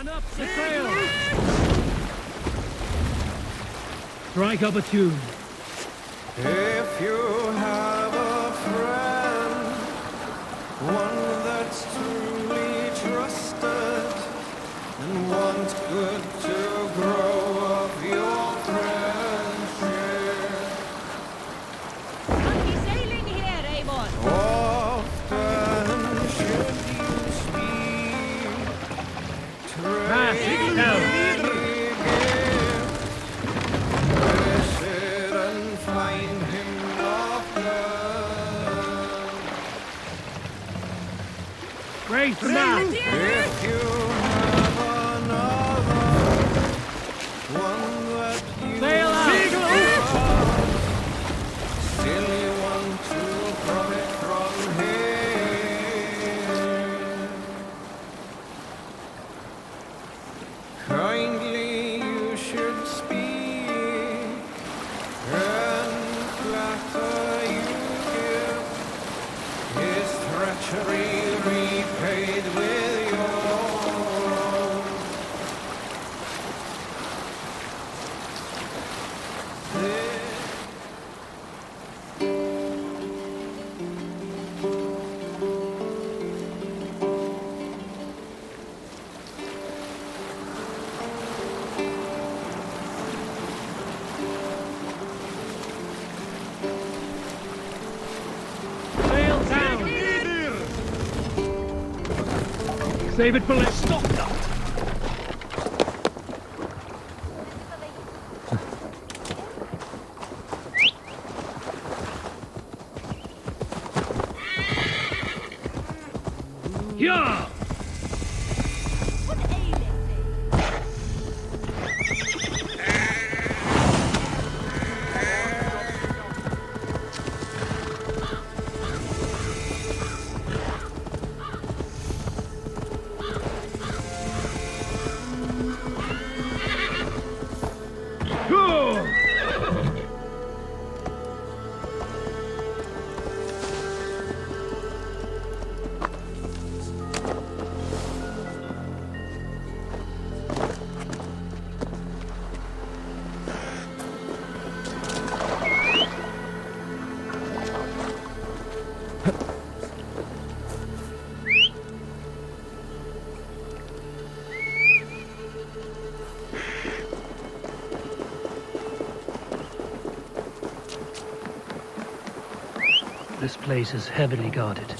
And up the sail! Strike up a tune. If you have a friend, one that's truly trusted, and want good to grow of your friendship. Monkey sailing here, Eivor. Often should you speak, Mass down. find him of love. Raise the mast. If you have another, one that you Sail out. still you want to profit from him. Kindly you should speak. Treachery repaid with your own. Save it for later. Stop that! Yeah! This place is heavily guarded.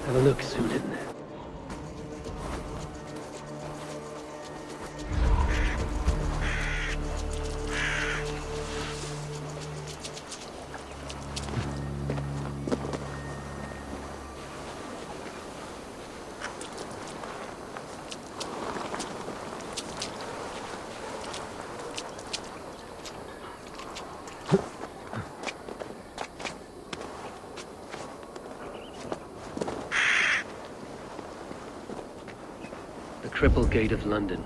Have a look, Susan. Triple Gate of London.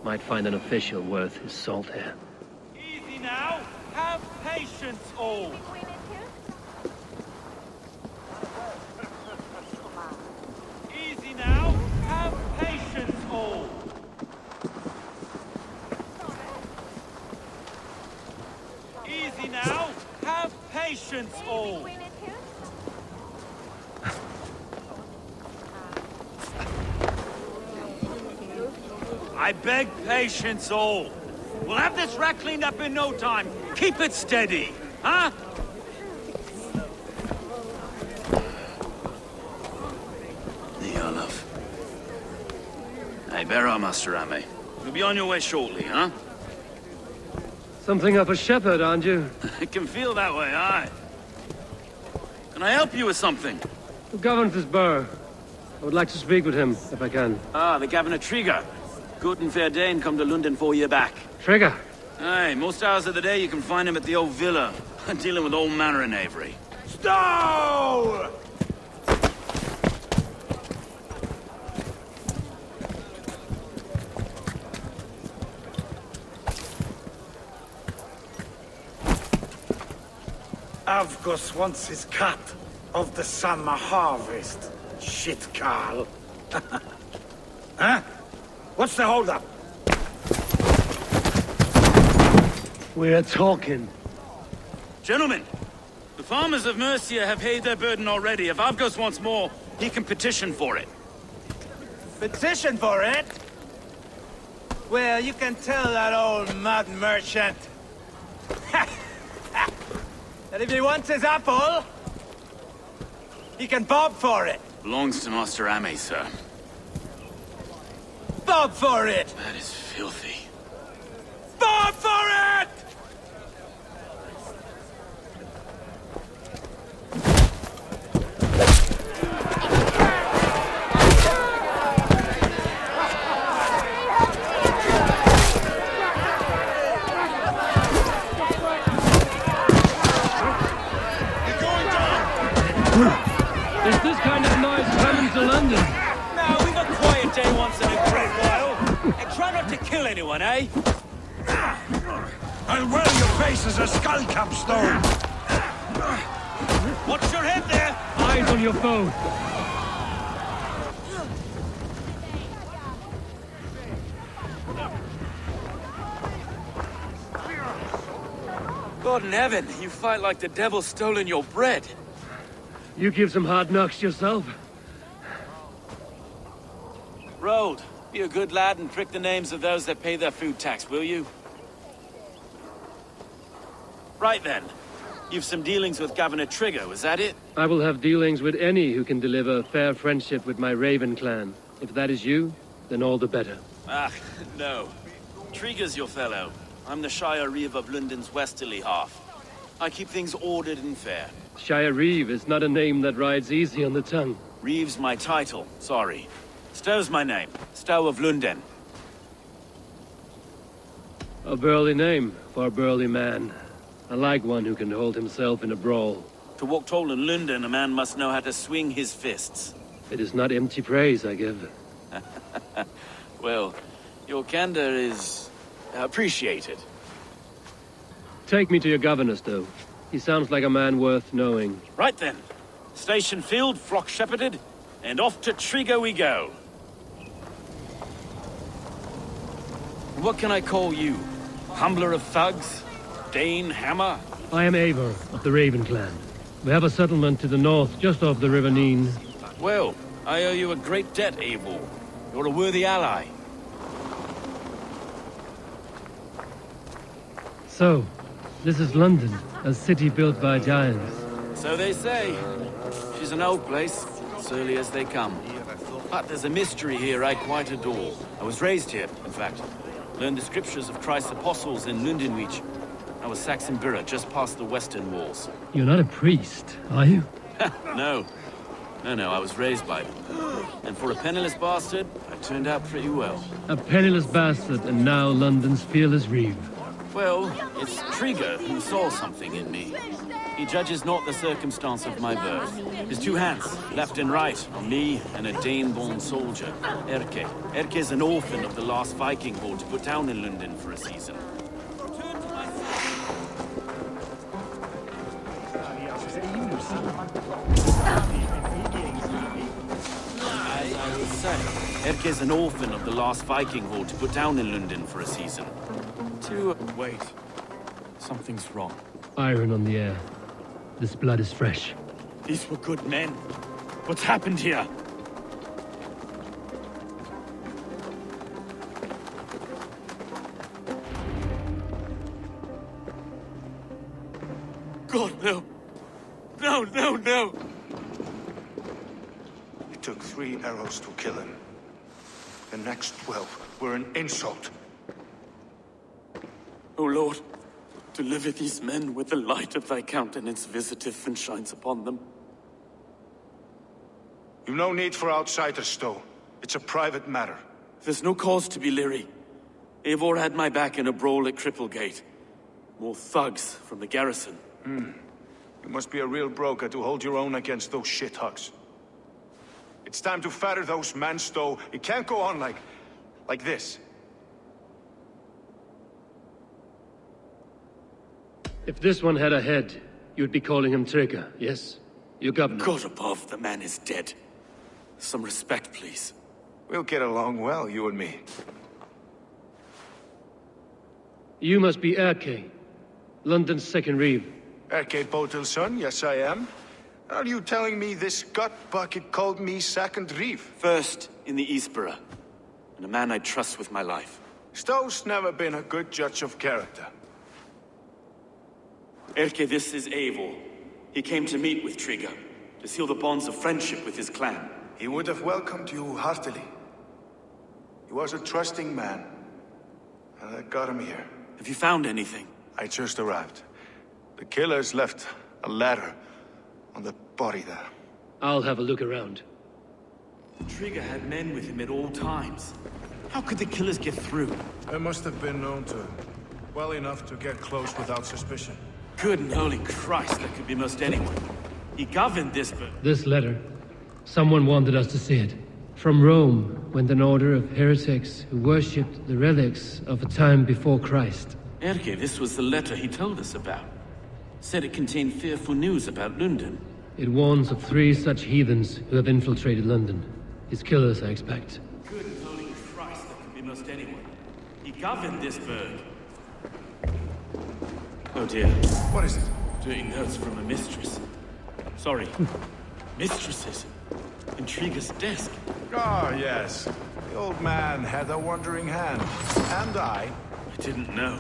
Might find an official worth his salt here. Easy now. Have patience, all. Easy now. Have patience, all. Easy now. Have patience, all. I beg patience, all. We'll have this wreck cleaned up in no time. Keep it steady, huh? Olaf. Hey, bear our Master Ame. You'll be on your way shortly, huh? Something of a shepherd, aren't you? It can feel that way, aye. Can I help you with something? Who governs this burgh? I would like to speak with him, if I can. Ah, the Governor Trigger. Good and fair Dane come to London 4 years back. Trigger? Aye, most hours of the day you can find him at the old villa, dealing with all manner in Avery. Stow! Avgus wants his cut of the summer harvest. Shit, Carl. Huh? What's the holdup? We're talking. Gentlemen, the farmers of Mercia have paid their burden already. If Avgos wants more, he can petition for it. Petition for it? Well, you can tell that old mud merchant that if he wants his apple, he can bob for it. Belongs to Master Ame, sir. Bob for it! That is filthy. Bob for it! Is this kind of noise coming to London? Now, we've a quiet day once in a great while. And try not to kill anyone, eh? I'll wear your face as a skull capstone. Watch your head there! Eyes on your foe. God in heaven, you fight like the devil's stolen your bread. You give some hard knocks yourself. Road, be a good lad and prick the names of those that pay their food tax, will you? Right then. You've some dealings with Governor Trigger, was that it? I will have dealings with any who can deliver fair friendship with my Raven clan. If that is you, then all the better. Ah, no. Trigger's your fellow. I'm the Shire Reeve of London's westerly half. I keep things ordered and fair. Shire Reeve is not a name that rides easy on the tongue. Reeve's my title, sorry. Stow's my name. Stow of London. A burly name for a burly man. I like one who can hold himself in a brawl. To walk tall in London, a man must know how to swing his fists. It is not empty praise I give. Well, your candor is appreciated. Take me to your governor, Stow. He sounds like a man worth knowing. Right then. Station filled, flock shepherded, and off to Trigger we go. What can I call you? Humbler of thugs? Dane Hammer? I am Eivor of the Raven clan. We have a settlement to the north, just off the River Neen. Well, I owe you a great debt, Eivor. You're a worthy ally. So, this is London, a city built by giants. So they say. She's an old place, surly as they come. But there's a mystery here I quite adore. I was raised here, in fact. Learned the scriptures of Christ's apostles in Lundenreach. I was Saxon Borough, just past the western walls. You're not a priest, are you? No. No, I was raised by them. And for a penniless bastard, I turned out pretty well. A penniless bastard, and now London's fearless Reeve. Well, it's Trigger who saw something in me. He judges not the circumstance of my birth. His two hands, left and right, on me and a Dane-born soldier, Erke. Erke's an orphan of the last Viking horde put down in London for a season. I was saying, Erke's an orphan of the last Viking horde put down in London for a season. Wait. Something's wrong. Iron on the air. This blood is fresh. These were good men. What's happened here? God, no. No. It took 3 arrows to kill him. The next 12 were an insult. O Lord, deliver these men with the light of thy countenance visiteth and shines upon them. You've no need for outsiders, Stow. It's a private matter. There's no cause to be leery. Eivor had my back in a brawl at Cripplegate. More thugs from the garrison. You must be a real broker to hold your own against those shithugs. It's time to fetter those men, Stowe. It can't go on like this. If this one had a head, you'd be calling him Trigger, yes? Your governor. God above, the man is dead. Some respect, please. We'll get along well, you and me. You must be Erke, London's second reeve. Erke Botel's son, yes I am. Are you telling me this gut bucket called me second reeve? First in the Eastborough, and a man I trust with my life. Stowe's never been a good judge of character. Erke, this is Eivor. He came to meet with Trigger, to seal the bonds of friendship with his clan. He would have welcomed you heartily. He was a trusting man, and I got him here. Have you found anything? I just arrived. The killers left a ladder on the body there. I'll have a look around. Trigger had men with him at all times. How could the killers get through? I must have been known to well enough to get close without suspicion. Good and holy Christ, that could be most anyone. He governed this, but... This letter. Someone wanted us to see it. From Rome went an order of heretics who worshipped the relics of a time before Christ. Erke, this was the letter he told us about. Said it contained fearful news about London. It warns of 3 such heathens who have infiltrated London. His killers, I expect. Good and holy Christ, that could be most anyone. He governed this burg. Oh dear. What is it? Doing notes from a mistress. Sorry. Mistresses. In Trigger's desk. Ah, yes. The old man had a wandering hand. And I didn't know.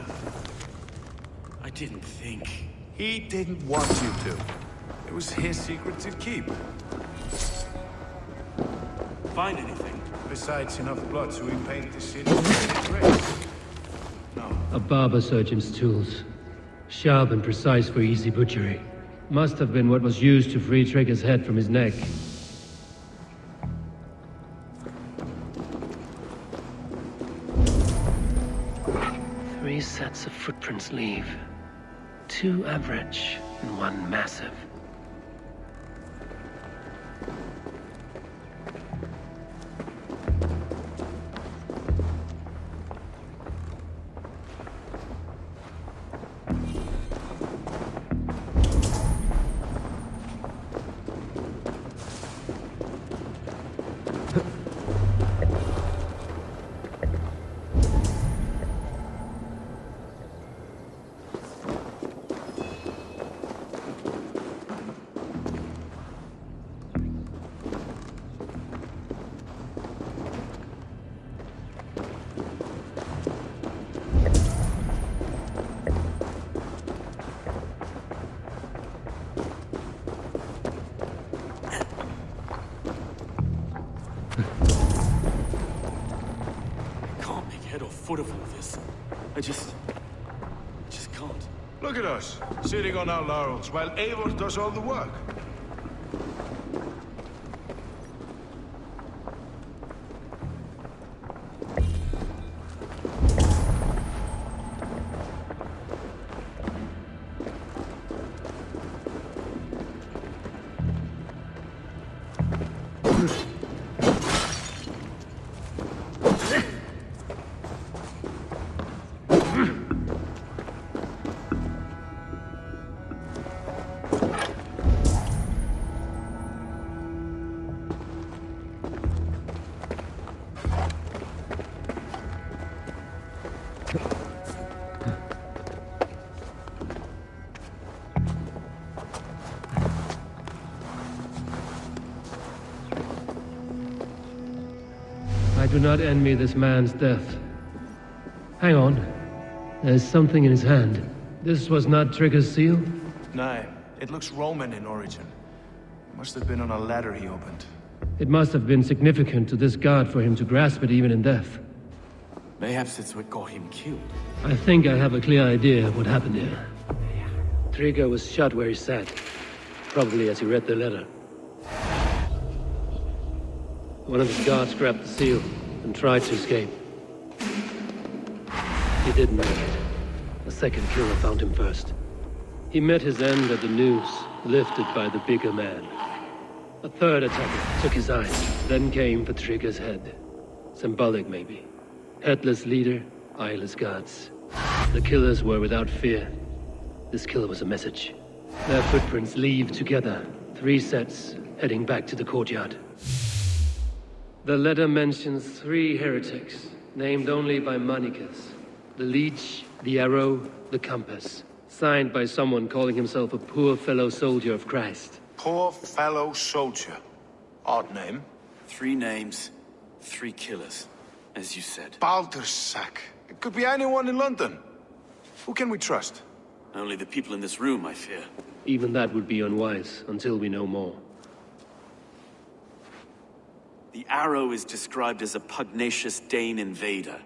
I didn't think. He didn't want you to. It was his secret to keep. Find anything? Besides enough blood to repaint the city with grace. No. A barber surgeon's tools. Sharp and precise for easy butchery. Must have been what was used to free Trigger's head from his neck. Three sets of footprints leave. 2 average and 1 massive. Foot of all this. I just can't. Look at us, sitting on our laurels, while Eivor does all the work. I do not envy this man's death. Hang on. There's something in his hand. This was not Trigger's seal? No, it looks Roman in origin. Must have been on a ladder he opened. It must have been significant to this god for him to grasp it even in death. Perhaps it's what got him killed. I think I have a clear idea of what happened here. Trigger was shot where he sat. Probably as he read the letter. One of his guards grabbed the seal and tried to escape. He didn't make it. A second killer found him first. He met his end at the noose, lifted by the bigger man. A third attacker took his eyes, then came for Trigger's head. Symbolic, maybe. Headless leader, eyeless guards. The killers were without fear. This killer was a message. Their footprints leave together, 3 sets, heading back to the courtyard. The letter mentions 3 heretics, named only by Manicus. The Leech, the Arrow, the Compass. Signed by someone calling himself a poor fellow soldier of Christ. Poor fellow soldier. Odd name. 3 names, 3 killers, as you said. Baldersack. It could be anyone in London. Who can we trust? Only the people in this room, I fear. Even that would be unwise, until we know more. The Arrow is described as a pugnacious Dane invader.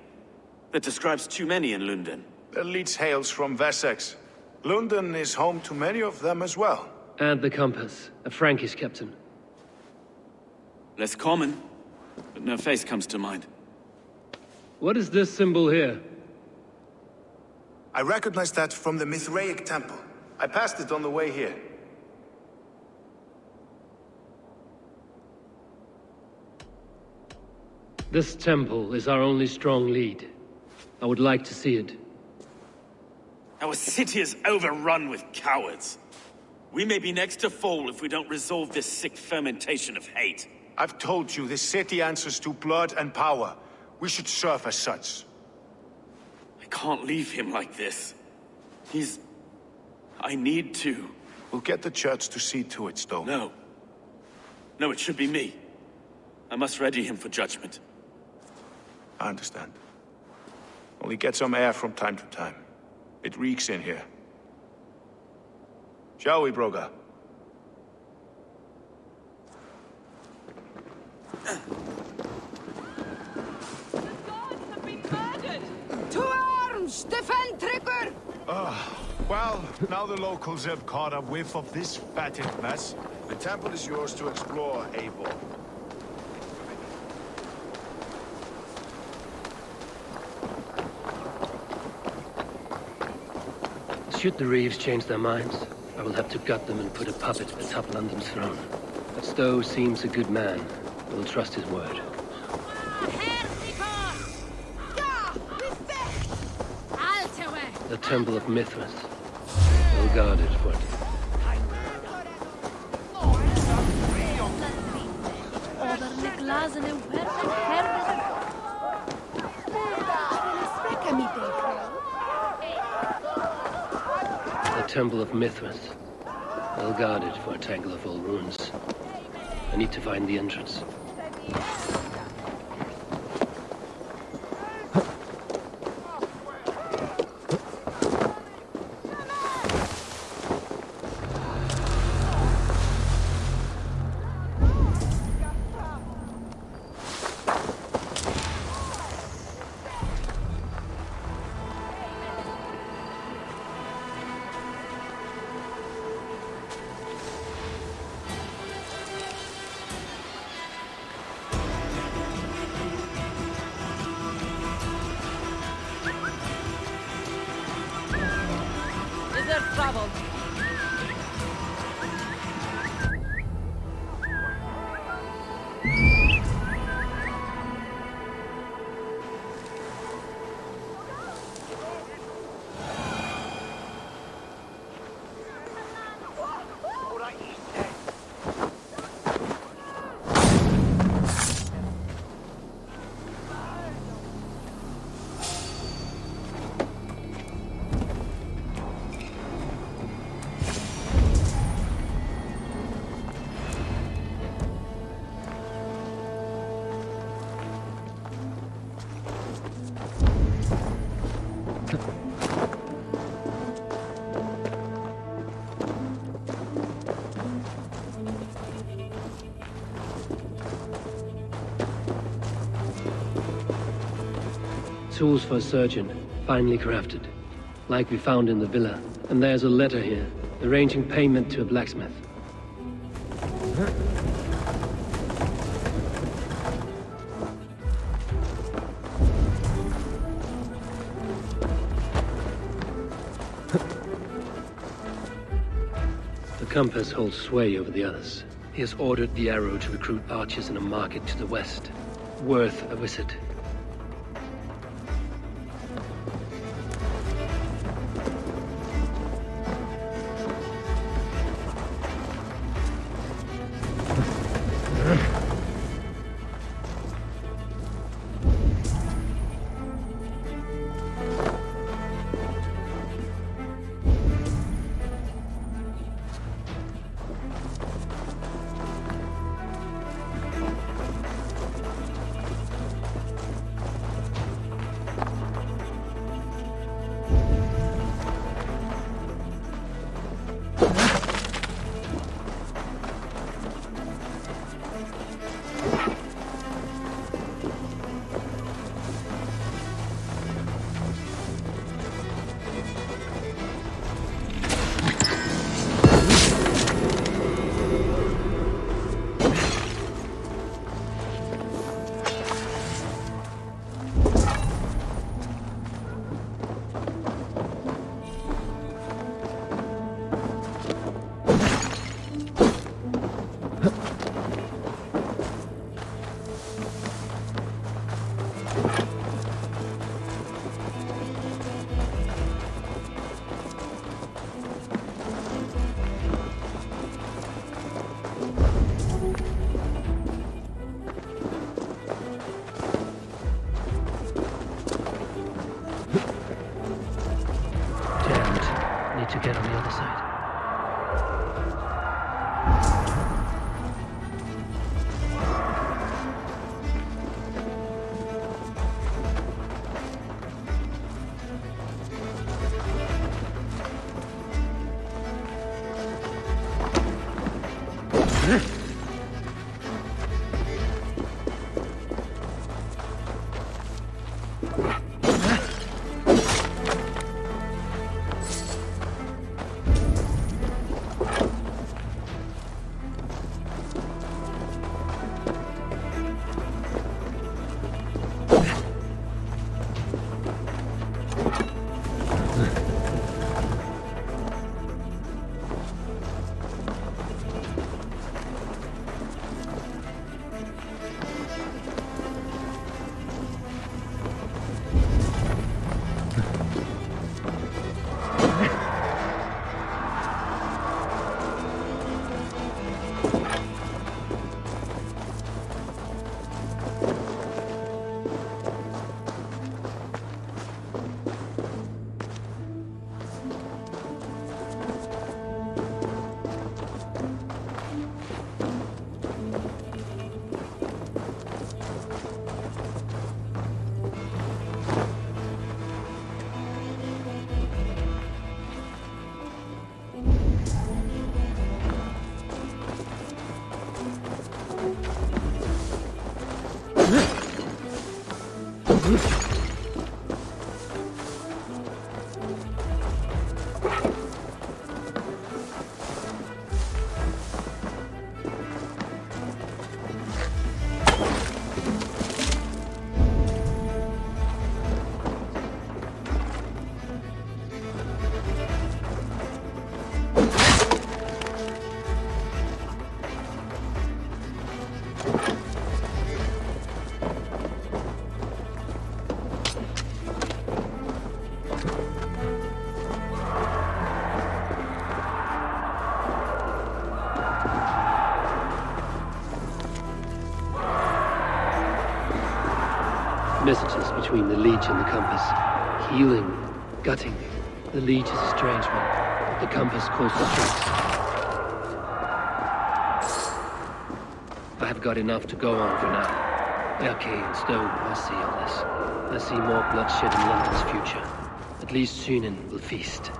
That describes too many in London. The Leech hails from Wessex. London is home to many of them as well. And the Compass, a Frankish captain. Less common, but no face comes to mind. What is this symbol here? I recognize that from the Mithraic temple. I passed it on the way here. This temple is our only strong lead. I would like to see it. Our city is overrun with cowards. We may be next to fall if we don't resolve this sick fermentation of hate. I've told you, this city answers to blood and power. We should serve as such. I can't leave him like this. I need to. We'll get the church to see to it, Stone. No. No, it should be me. I must ready him for judgment. I understand. Only get some air from time to time. It reeks in here. Shall we, Broga? The gods have been murdered! To arms! Defend Trigger! Well, now the locals have caught a whiff of this fatted mess. The temple is yours to explore, Eivor. Should the Reeves change their minds, I will have to gut them and put a puppet atop London's throne. But Stowe seems a good man. We'll trust his word. The Temple of Mithras. Well guarded for it. The Temple of Mithras. Well guarded for a tangle of old ruins. I need to find the entrance. Trouble. Tools for a surgeon, finely crafted. Like we found in the villa. And there's a letter here, arranging payment to a blacksmith. Compass holds sway over the others. He has ordered the Arrow to recruit archers in a market to the west. Worth a visit. To get on the other side. Messages between the Leech and the Compass. Healing, gutting. The Leech is a strange one. The Compass calls for strength. I have got enough to go on for now. Okay, and Stone, I see all this. I see more bloodshed in London's future. At least Sunan will feast.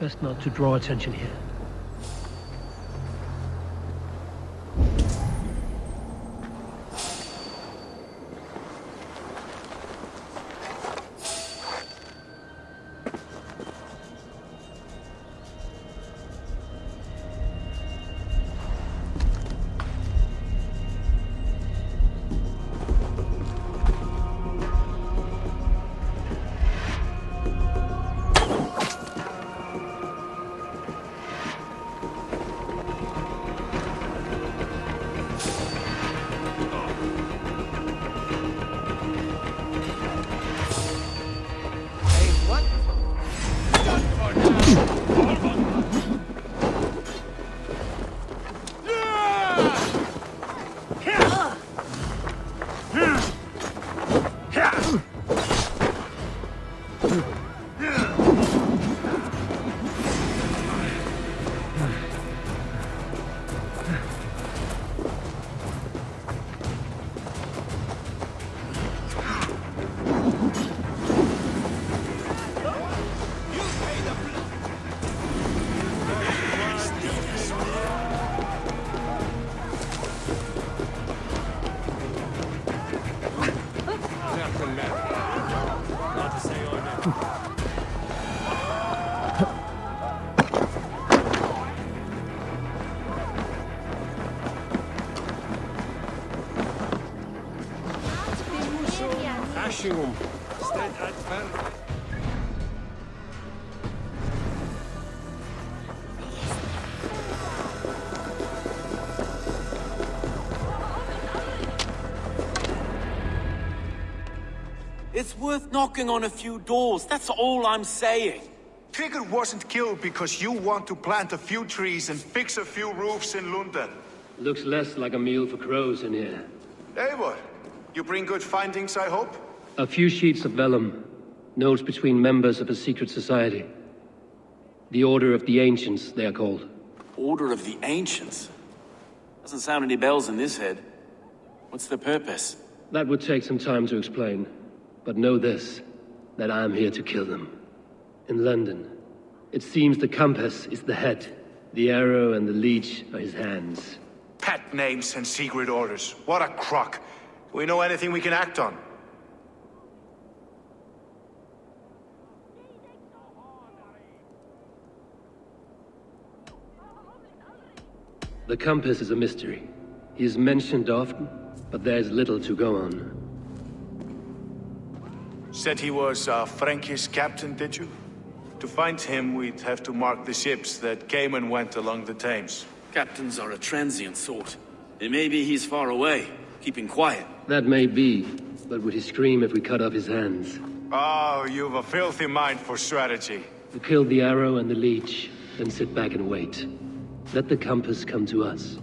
Best not to draw attention here. It's worth knocking on a few doors, that's all I'm saying. Trigger wasn't killed because you want to plant a few trees and fix a few roofs in London. Looks less like a meal for crows in here. Eivor, you bring good findings, I hope? A few sheets of vellum. Notes between members of a secret society. The Order of the Ancients, they are called. Order of the Ancients? Doesn't sound any bells in this head. What's the purpose? That would take some time to explain. But know this, that I am here to kill them. In London, it seems the compass is the head. The arrow and the leech are his hands. Pet names and secret orders. What a crock. Do we know anything we can act on? The compass is a mystery. He is mentioned often, but there is little to go on. Said he was a Frankish captain, did you? To find him, we'd have to mark the ships that came and went along the Thames. Captains are a transient sort. It may be he's far away, keeping quiet. That may be, but would he scream if we cut off his hands? Oh, you've a filthy mind for strategy. We kill the arrow and the leech, then sit back and wait. Let the compass come to us.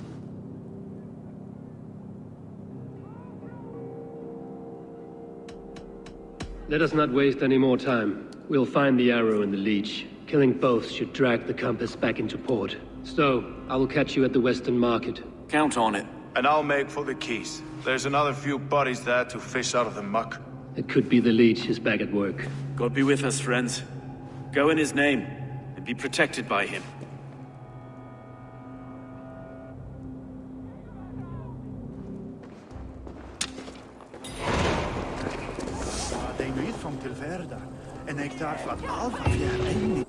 Let us not waste any more time. We'll find the arrow and the leech. Killing both should drag the compass back into port. Stowe, I will catch you at the Western Market. Count on it. And I'll make for the keys. There's another few bodies there to fish out of the muck. It could be the leech is back at work. God be with us, friends. Go in his name, and be protected by him. En ik dacht wat Alpha weer.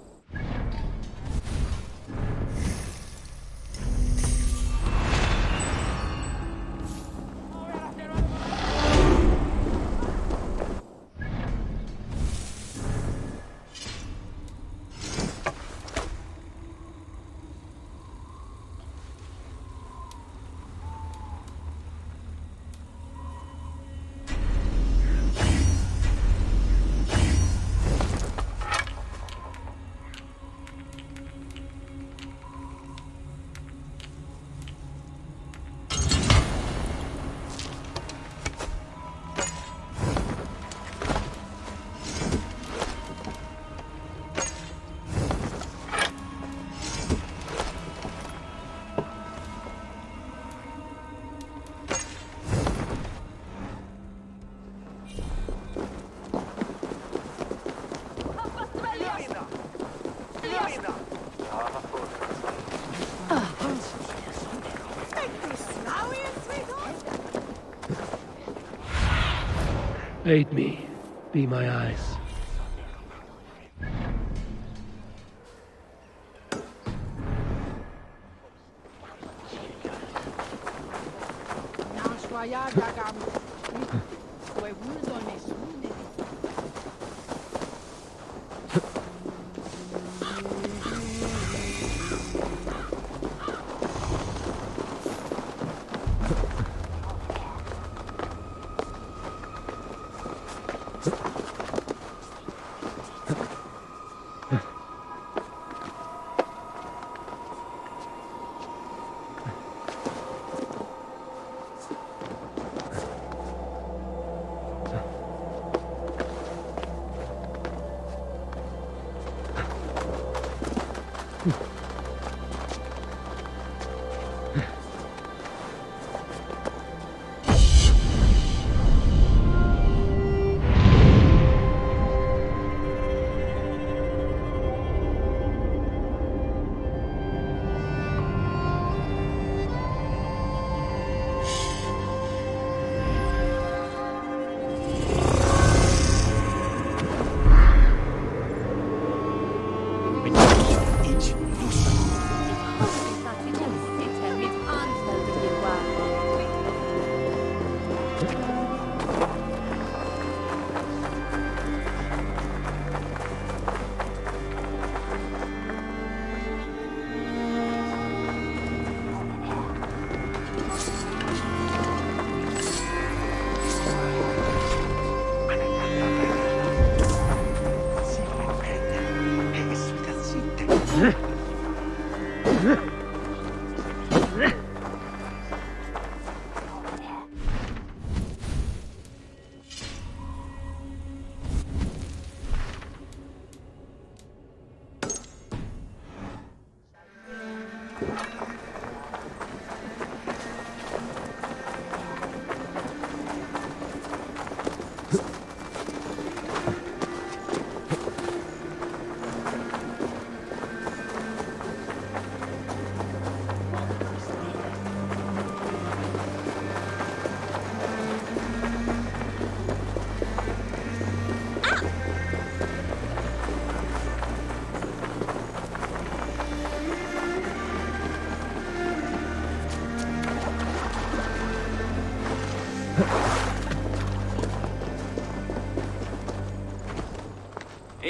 Aid me. Be my eyes.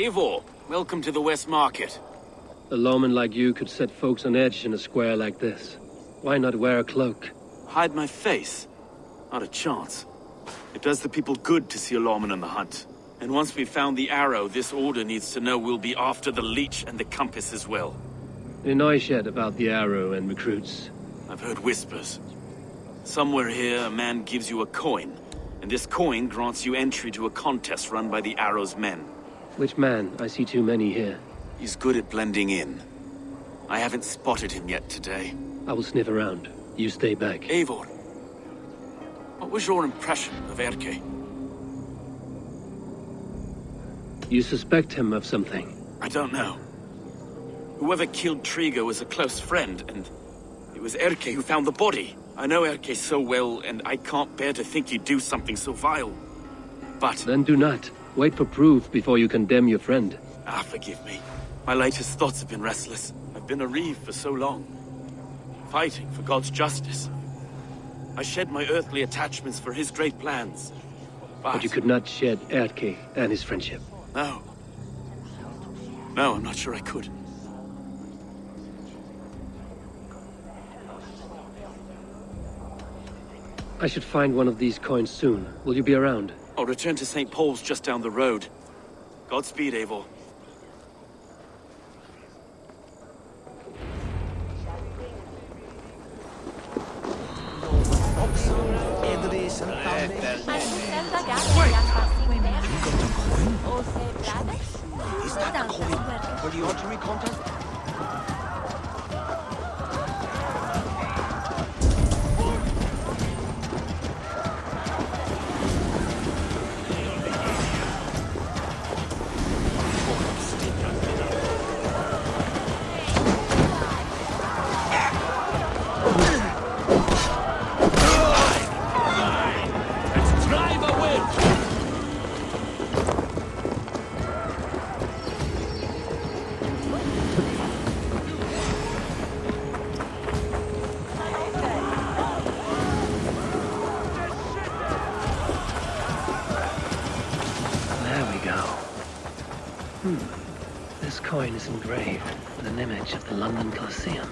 Eivor, welcome to the West Market. A lawman like you could set folks on edge in a square like this. Why not wear a cloak? Hide my face? Not a chance. It does the people good to see a lawman on the hunt. And once we've found the arrow, this order needs to know we'll be after the leech and the compass as well. In Oyshed about the arrow and recruits. I've heard whispers. Somewhere here, a man gives you a coin, and this coin grants you entry to a contest run by the arrow's men. Which man? I see too many here. He's good at blending in. I haven't spotted him yet today. I will sniff around. You stay back. Eivor, what was your impression of Erke? You suspect him of something? I don't know. Whoever killed Trigo was a close friend, and it was Erke who found the body. I know Erke so well, and I can't bear to think he'd do something so vile. But... Then do not. Wait for proof before you condemn your friend. Ah, forgive me. My latest thoughts have been restless. I've been a reeve for so long. Fighting for God's justice. I shed my earthly attachments for his great plans. But you could not shed Erke and his friendship. No. No, I'm not sure I could. I should find one of these coins soon. Will you be around? I'll return to St. Paul's just down the road. Godspeed, Eivor. Is that a coin for the archery contest? This coin is engraved with an image of the London Colosseum.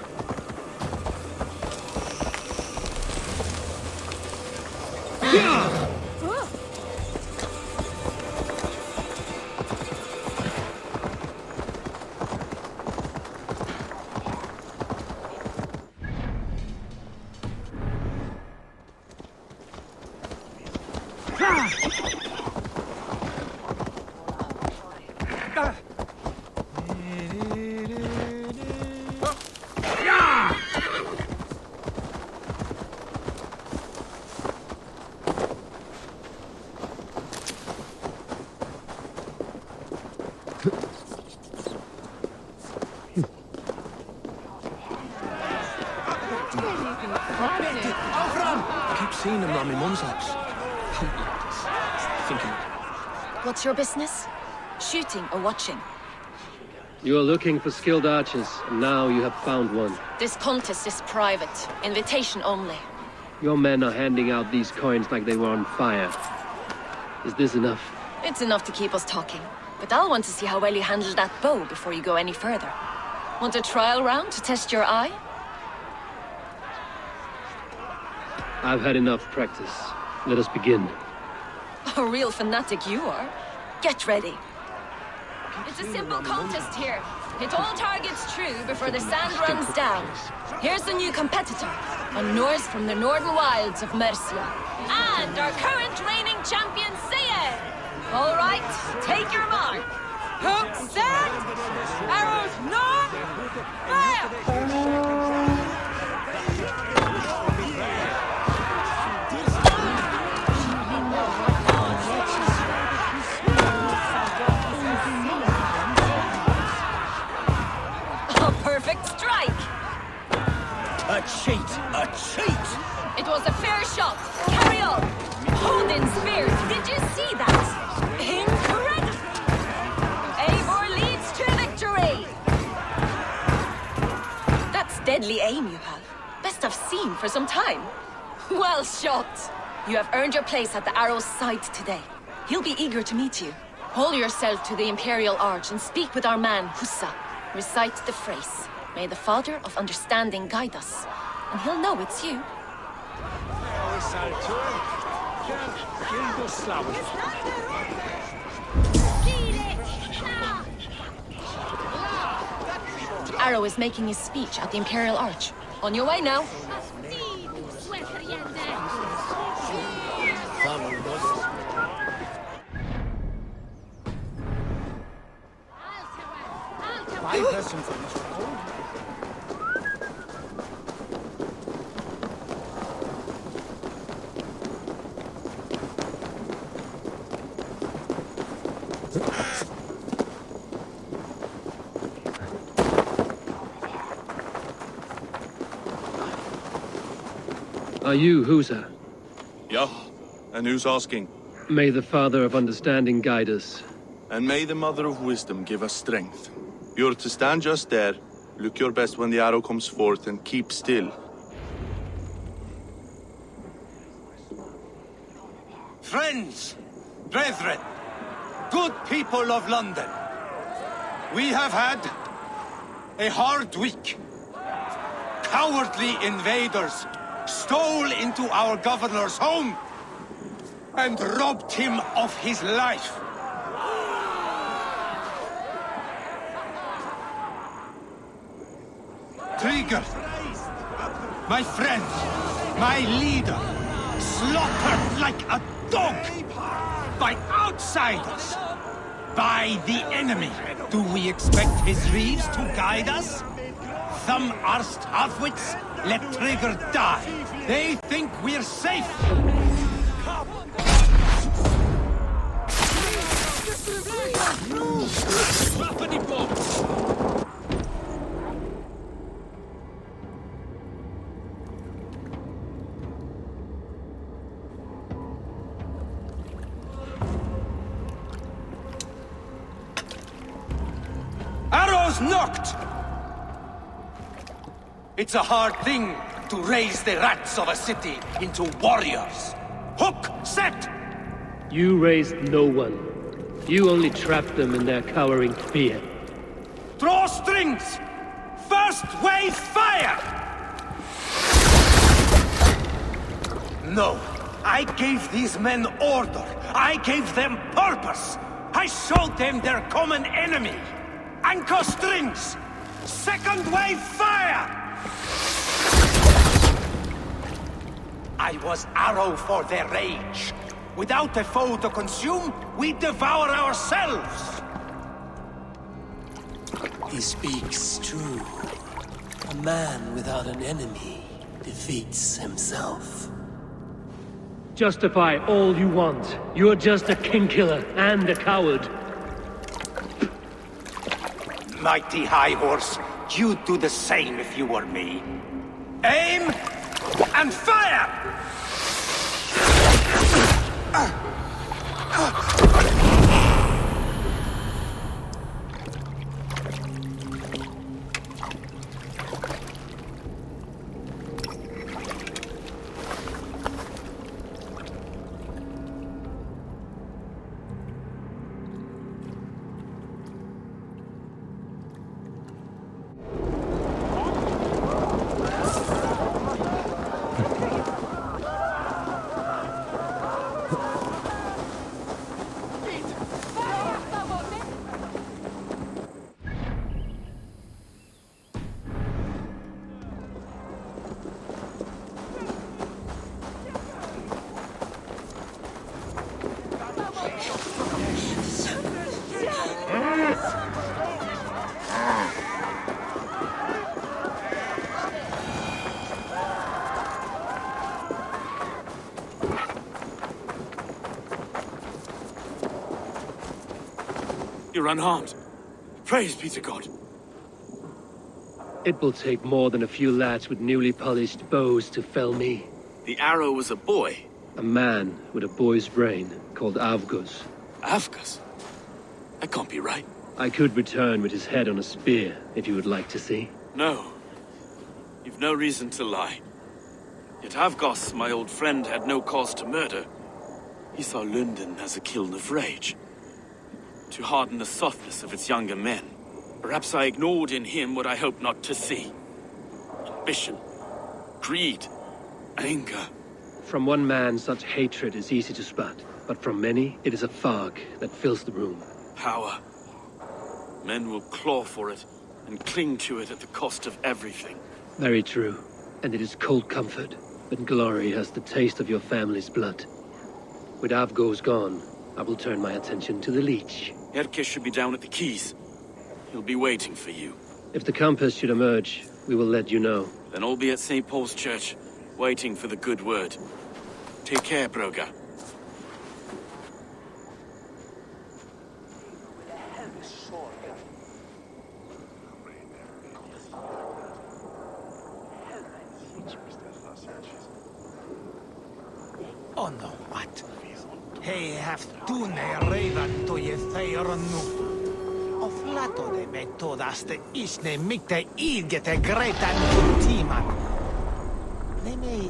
Seen him around my mum's house. Thinking. What's your business? Shooting or watching? You are looking for skilled archers, and now you have found one. This contest is private. Invitation only. Your men are handing out these coins like they were on fire. Is this enough? It's enough to keep us talking. But I'll want to see how well you handle that bow before you go any further. Want a trial round to test your eye? I've had enough practice. Let us begin. A real fanatic you are. Get ready. It's a simple contest here. Hit all targets true before the sand runs down. Here's the new competitor, a Norse from the northern wilds of Mercia. And our current reigning champion, Sia. All right, take your mark. Hook set! Arrows not! Fire! Perfect strike! A cheat! A cheat! It was a fair shot. Carry on. Odin's spears. Did you see that? Incredible! Eivor leads to victory! That's deadly aim you have. Best I've seen for some time. Well shot! You have earned your place at the arrow's side today. He'll be eager to meet you. Hold yourself to the Imperial Arch and speak with our man, Hussa. Recite the phrase. May the Father of Understanding guide us. And he'll know it's you. Arrow is making his speech at the Imperial Arch. On your way now. Are you Husa? Yeah, and who's asking? May the Father of Understanding guide us. And may the Mother of Wisdom give us strength. You're to stand just there, look your best when the arrow comes forth, and keep still. Friends, brethren, good people of London, we have had a hard week. Cowardly invaders stole into our governor's home and robbed him of his life. Trigger, my friend, my leader, slaughtered like a dog by outsiders, by the enemy. Do we expect his reeves to guide us? Thumb-arsed halfwits, let Trigger die. They think we're safe. Arrows knocked! It's a hard thing to raise the rats of a city into warriors. Hook set! You raised no one. You only trapped them in their cowering fear. Draw strings! First wave fire! No, I gave these men order. I gave them purpose. I showed them their common enemy. Anchor strings! Second wave fire! I was arrow for their rage. Without a foe to consume, we devour ourselves! He speaks true. A man without an enemy defeats himself. Justify all you want. You're just a king-killer and a coward. Mighty High Horse, you'd do the same if you were me. Aim and fire! You're unharmed. Praise be to God. It will take more than a few lads with newly polished bows to fell me. The arrow was a boy. A man with a boy's brain, called Avgus. Avgus? That can't be right. I could return with his head on a spear, if you would like to see. No. You've no reason to lie. Yet Avgos, my old friend, had no cause to murder. He saw London as a kiln of rage. To harden the softness of its younger men. Perhaps I ignored in him what I hoped not to see. Ambition, greed, anger. From one man, such hatred is easy to spot, but from many, it is a fog that fills the room. Power. Men will claw for it, and cling to it at the cost of everything. Very true. And it is cold comfort, when glory has the taste of your family's blood. With Avgos gone, I will turn my attention to the Leech. Erke should be down at the quays. He'll be waiting for you. If the compass should emerge, we will let you know. Then I'll be at St. Paul's Church, waiting for the good word. Take care, Broga. Oh no, what? He have done a raven to ye nu. Of lato de metodas de isne mikte idgete gretan timan. Ne me